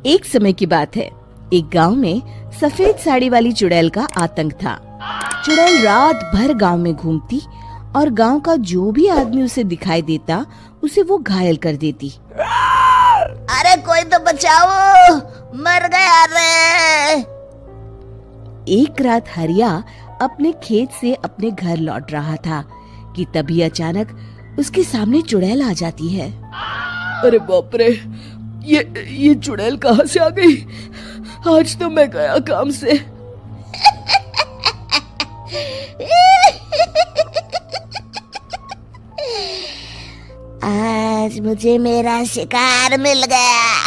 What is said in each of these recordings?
एक समय की बात है। एक गांव में सफेद साड़ी वाली चुड़ैल का आतंक था। चुड़ैल रात भर गांव में घूमती और गांव का जो भी आदमी उसे दिखाई देता उसे वो घायल कर देती। अरे कोई तो बचाओ, मर गया रे। एक रात हरिया अपने खेत से अपने घर लौट रहा था कि तभी अचानक उसके सामने चुड़ैल आ जाती है। अरे बाप रे, ये चुड़ैल कहाँ से आ गई? आज तो मैं गया काम से। आज मुझे मेरा शिकार मिल गया।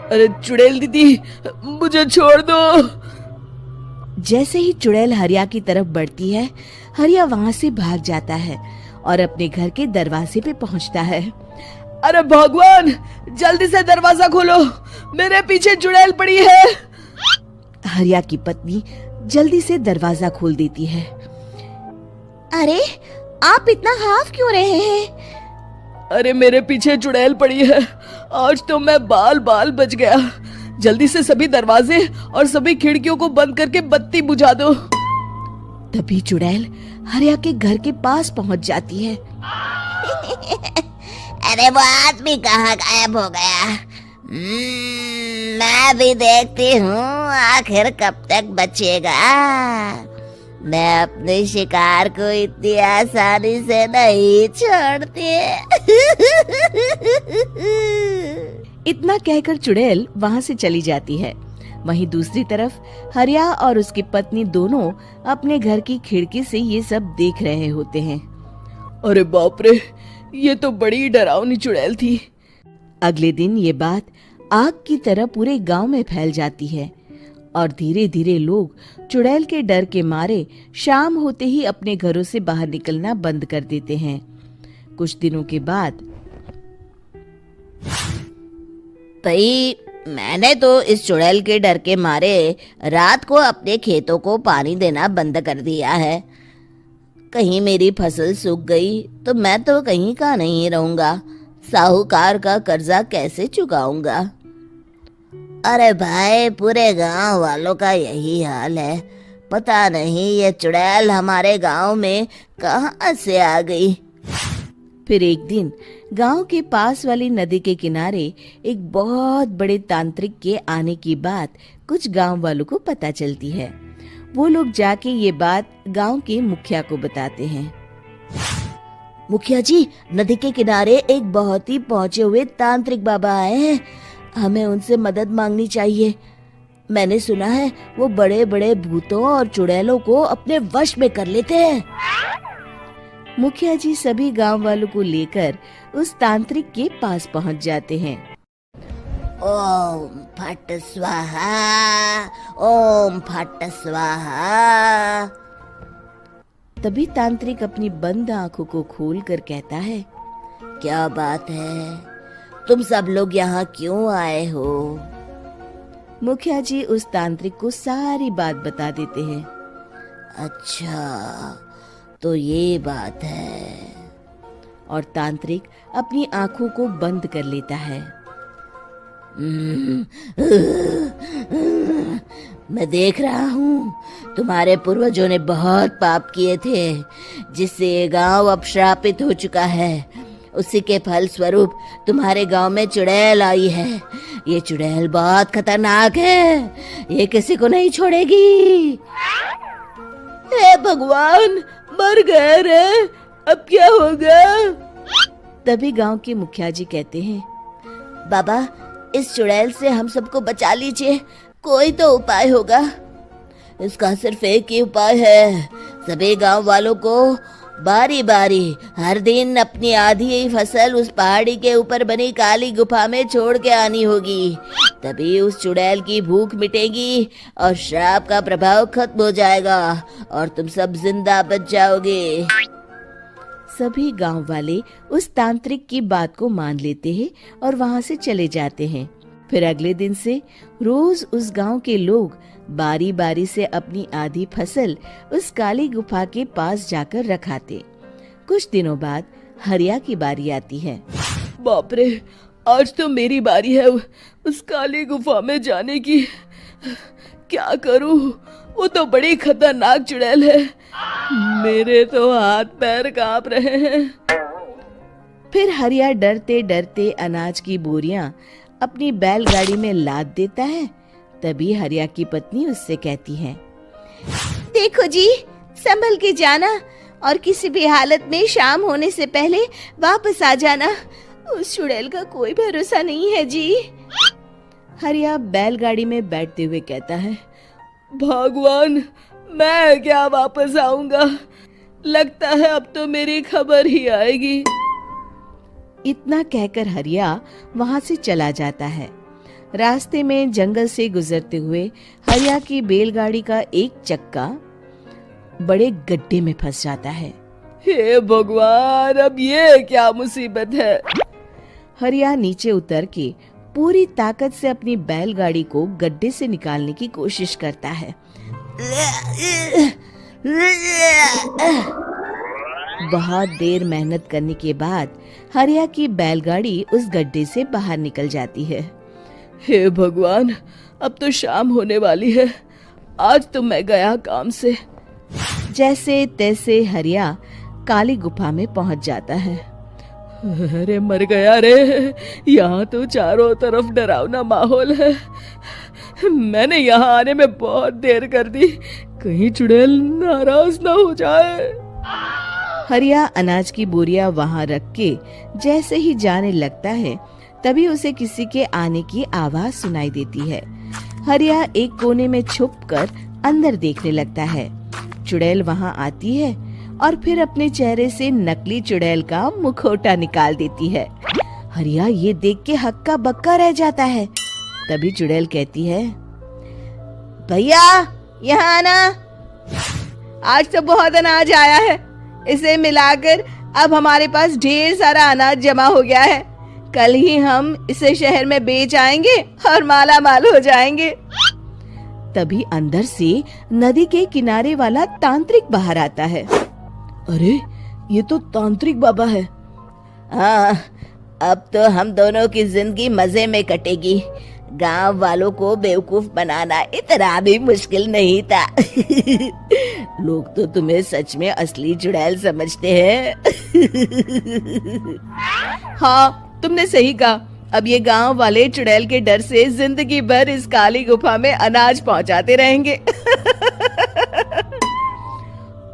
अरे चुड़ैल दीदी, मुझे छोड़ दो। जैसे ही चुड़ैल हरिया की तरफ बढ़ती है, हरिया वहाँ से भाग जाता है और अपने घर के दरवाजे पे पहुँचता है। अरे भगवान, जल्दी से दरवाजा खोलो, मेरे पीछे चुड़ैल पड़ी है। हरिया की पत्नी जल्दी से दरवाजा खोल देती है। अरे आप इतना हाफ क्यों रहे हैं? अरे मेरे पीछे चुड़ैल पड़ी है, आज तो मैं बाल बाल बच गया। जल्दी से सभी दरवाजे और सभी खिड़कियों को बंद करके बत्ती बुझा दो। तभी चुड़ैल हरिया के घर के पास पहुंच जाती है। अरे वो आदमी कहाँ गायब हो गया? मैं भी देखती हूँ आखिर कब तक बचेगा। मैं अपने शिकार को इतनी आसानी से नहीं छोड़ती। इतना कहकर चुड़ैल वहाँ से चली जाती है। वहीं दूसरी तरफ हरिया और उसकी पत्नी दोनों अपने घर की खिड़की से ये सब देख रहे होते हैं। अरे बाप रे, ये तो बड़ी डरावनी चुड़ैल थी। अगले दिन ये बात आग की तरह पूरे गांव में फैल जाती है और धीरे धीरे लोग चुड़ैल के डर के मारे शाम होते ही अपने घरों से बाहर निकलना बंद कर देते हैं। कुछ दिनों के बाद भाई, मैंने तो इस चुड़ैल के डर के मारे रात को अपने खेतों को पानी देना बंद कर दिया है। कहीं मेरी फसल सूख गई तो मैं तो कहीं का नहीं रहूंगा। साहूकार का कर्जा कैसे चुकाऊंगा? अरे भाई, पूरे गांव वालों का यही हाल है। पता नहीं ये चुड़ैल हमारे गांव में कहां से आ गई। फिर एक दिन गांव के पास वाली नदी के किनारे एक बहुत बड़े तांत्रिक के आने की बात कुछ गांव वालों को पता चलती है। वो लोग जाके ये बात गांव के मुखिया को बताते हैं। मुखिया जी, नदी के किनारे एक बहुत ही पहुंचे हुए तांत्रिक बाबा आए हैं। हमें उनसे मदद मांगनी चाहिए। मैंने सुना है वो बड़े बड़े भूतों और चुड़ैलों को अपने वश में कर लेते हैं। मुखिया जी सभी गांव वालों को लेकर उस तांत्रिक के पास पहुंच जाते हैं। ओम फट स्वाहा, ओम फट स्वाहा। तभी तांत्रिक अपनी बंद आंखों को खोलकर कहता है, क्या बात है? तुम सब लोग यहाँ क्यों आए हो? मुखिया जी उस तांत्रिक को सारी बात बता देते हैं। अच्छा, तो ये बात है। और तांत्रिक अपनी आंखों को बंद कर लेता है। मैं देख रहा हूँ तुम्हारे पूर्वजों ने बहुत पाप किए थे, जिससे ये गांव अब श्रापित हो चुका है। उसी के फल स्वरूप तुम्हारे गांव में चुड़ैल आई है। ये चुड़ैल बहुत खतरनाक है, ये किसी को नहीं छोड़ेगी। हे भगवान, मर गए रे, अब क्या होगा? तभी गांव के मुखिया जी कहते हैं, बाबा, इस चुड़ैल से हम सबको बचा लीजिए, कोई तो उपाय होगा। इसका सिर्फ एक ही उपाय है। सभी गांव वालों को बारी बारी हर दिन अपनी आधी फसल उस पहाड़ी के ऊपर बनी काली गुफा में छोड़ के आनी होगी। तभी उस चुड़ैल की भूख मिटेगी और श्राप का प्रभाव खत्म हो जाएगा और तुम सब जिंदा बच जाओगे। सभी गांव वाले उस तांत्रिक की बात को मान लेते हैं और वहां से चले जाते हैं। फिर अगले दिन से रोज उस गांव के लोग बारी बारी से अपनी आधी फसल उस काली गुफा के पास जाकर रखाते। कुछ दिनों बाद हरिया की बारी आती है। बाप रे, आज तो मेरी बारी है उस काली गुफा में जाने की। क्या करूं, वो तो बड़ी खतरनाक चुड़ैल है। मेरे तो हाथ पैर कांप रहे हैं। फिर हरिया डरते डरते अनाज की बोरियां अपनी बैलगाड़ी में लाद देता है। तभी हरिया की पत्नी उससे कहती है, देखो जी, संभल के जाना और किसी भी हालत में शाम होने से पहले वापस आ जाना। उस चुड़ैल का कोई भरोसा नहीं है जी। हरिया बैलगाड़ी में बैठते हुए कहता है, भगवान, मैं क्या वापस आऊंगा? लगता है अब तो मेरी खबर ही आएगी। इतना कहकर हरिया वहां से चला जाता है। रास्ते में जंगल से गुजरते हुए हरिया की बैलगाड़ी का एक चक्का बड़े गड्ढे में फंस जाता है। हे भगवान, अब ये क्या मुसीबत है? हरिया नीचे उतर के पूरी ताकत से अपनी बैलगाड़ी को गड्ढे से निकालने की कोशिश करता है। बहुत देर मेहनत करने के बाद हरिया की बैलगाड़ी उस गड्ढे से बाहर निकल जाती है। हे भगवान, अब तो शाम होने वाली है। आज तो मैं गया काम से। जैसे तैसे हरिया काली गुफा में पहुंच जाता है। अरे मर गया रे, यहाँ तो चारों तरफ डरावना माहौल है। मैंने यहाँ आने में बहुत देर कर दी, कहीं चुड़ैल नाराज ना हो जाए। हरिया अनाज की बोरियां वहां रख के जैसे ही जाने लगता है, तभी उसे किसी के आने की आवाज सुनाई देती है। हरिया एक कोने में छुपकर अंदर देखने लगता है। चुड़ैल वहां आती है और फिर अपने चेहरे से नकली चुड़ैल का मुखौटा निकाल देती है। हरिया ये देख के हक्का बक्का रह जाता है। तभी चुड़ैल कहती है, भैया यहाँ आना, आज तो बहुत अनाज आया है। इसे मिलाकर अब हमारे पास ढेर सारा अनाज जमा हो गया है। कल ही हम इसे शहर में बेच आएंगे और माला माल हो जाएंगे। तभी अंदर से नदी के किनारे वाला तांत्रिक बाहर आता है। अरे, ये तो तांत्रिक बाबा है। हाँ, अब तो हम दोनों की जिंदगी मजे में कटेगी। गांव वालों को बेवकूफ बनाना इतना भी मुश्किल नहीं था। लोग तो तुम्हें सच में असली चुड़ैल समझते हैं। हाँ, तुमने सही कहा। अब ये गांव वाले चुड़ैल के डर से जिंदगी भर इस काली गुफा में अनाज पहुंचाते रहेंगे।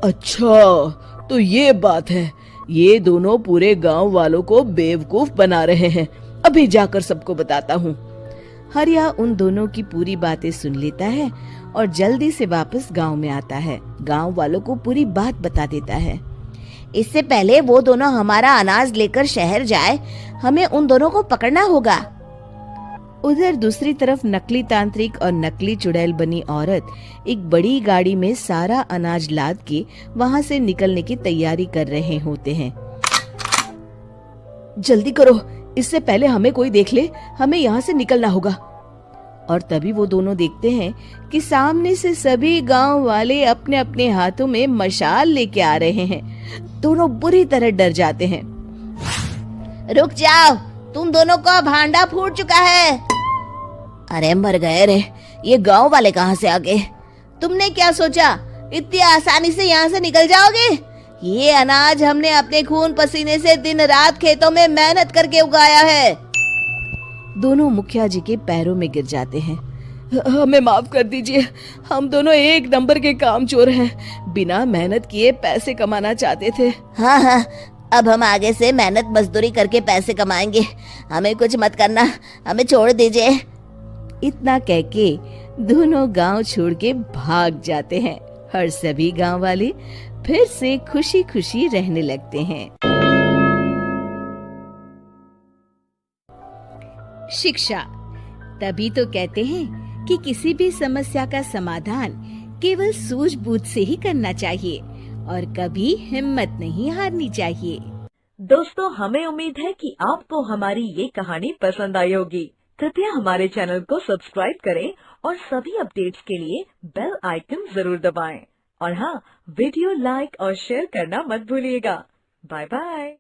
अच्छा, तो ये बात है। ये दोनों पूरे गांव वालों को बेवकूफ बना रहे हैं। अभी जाकर सबको बताता हूँ। हरिया उन दोनों की पूरी बातें सुन लेता है और जल्दी से वापस गांव में आता है। गांव वालों को पूरी बात बता देता है। इससे पहले वो दोनों हमारा अनाज लेकर शहर जाए, हमें उन दोनों को पकड़ना होगा। उधर दूसरी तरफ नकली तांत्रिक और नकली चुड़ैल बनी औरत एक बड़ी गाड़ी में सारा अनाज लाद के वहां से निकलने की तैयारी कर रहे होते हैं। जल्दी करो, इससे पहले हमें कोई देख ले। हमें यहाँ से निकलना होगा। और तभी वो दोनों देखते हैं कि सामने से सभी गांव वाले अपने अपने हाथों में मशाल लेके आ रहे हैं। दोनों बुरी तरह डर जाते हैं। रुक जाओ, तुम दोनों का भांडा फूट चुका है। अरे मर गए रे, ये गांव वाले कहाँ से आ गए? तुमने क्या सोचा इतनी आसानी से यहाँ से निकल जाओगे? ये अनाज हमने अपने खून पसीने से दिन रात खेतों में मेहनत करके उगाया है। दोनों मुखिया जी के पैरों में गिर जाते हैं। हमें माफ कर दीजिए, हम दोनों एक नंबर के कामचोर हैं। बिना मेहनत किए पैसे कमाना चाहते थे। हाँ हाँ, अब हम आगे से मेहनत मजदूरी करके पैसे कमाएंगे। हमें कुछ मत करना, हमें छोड़ दीजिए। इतना कह के दोनों गांव छोड़ के भाग जाते हैं और सभी गांव वाले फिर से खुशी खुशी रहने लगते हैं। शिक्षा, तभी तो कहते हैं कि किसी भी समस्या का समाधान केवल सूझबूझ से ही करना चाहिए और कभी हिम्मत नहीं हारनी चाहिए। दोस्तों, हमें उम्मीद है कि आपको हमारी ये कहानी पसंद आई होगी। कृपया हमारे चैनल को सब्सक्राइब करें और सभी अपडेट्स के लिए बेल आइकन जरूर दबाएं। और हाँ, वीडियो लाइक और शेयर करना मत भूलिएगा। Bye bye.